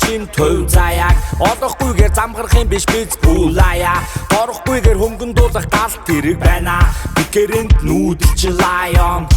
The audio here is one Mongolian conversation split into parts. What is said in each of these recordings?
чин төв заяаг олохгүйгээр замгарах юм биш биз пулая орохгүйгээр хөнгөндүүлэх галт тэрэг байна бикэрэнд нүүдэлч лайон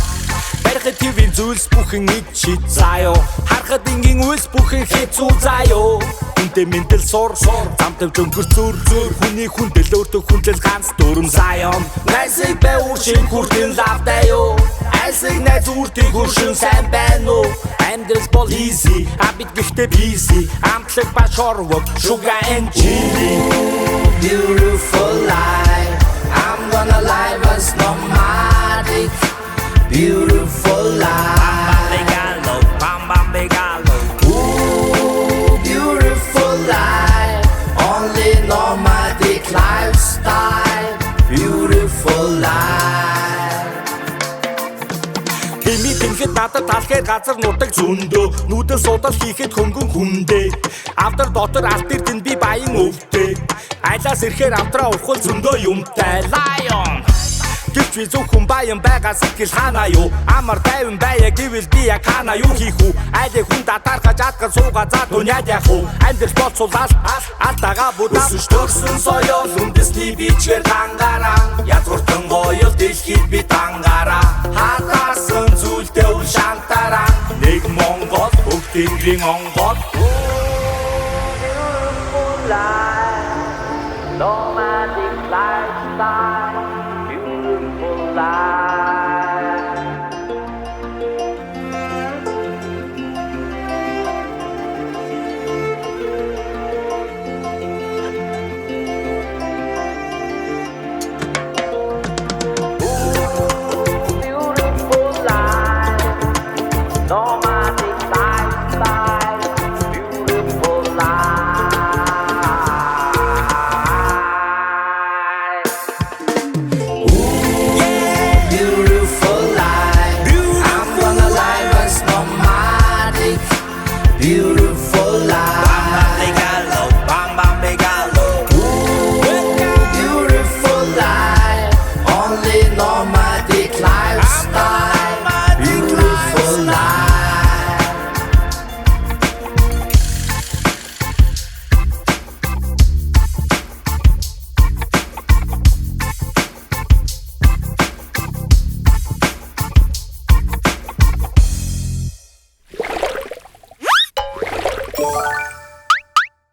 барихад твийн зүйлс бүхэн ид чид заяо харахад ингийн үйлс бүхэн хэцүү заяо үнтэй мэндэл сур замтав өнгөр зүр хүний хүндэл өөртөө хүндэл ганц дүрм заяон найсыг бай шин хүртэн лавдаяо айсыг найз үртийг хуршин сайн байна уу амьдрал бол easy абит гэхдээ busy амтлаг ба шорвог sugar and chili Beautiful life I'm gonna live as nomadic Beautiful life Bam bam regalo Ooh, beautiful life Only nomadic lifestyle Beautiful life Хими тэнхэд надад талхаар газар нутаг зөндөө нүүдэл судал хийхэд хөнгөн хүндээ авдар дотор алтэр тэн би баян өвдөө айлаас ирэхээр авдраа ухвал зөндөө юмтай lion Гэвч би зөвхөн баян байгаа сэтгэл хаана юу амар тайван байя гэвэл би яг хаана юу хийх үү айлыг хүн татархаж адгал суугаа за дуниад явах уу амьдрал болцуулаад алтаага будаа өсөж төрсөн соёл үндэсний бичгээр тангараа язгууртан гоёл дэлхийд би тангараа хатаасан зүйлдээ үл шантараа нэг Монгол бүх тэнгэрийн онгол No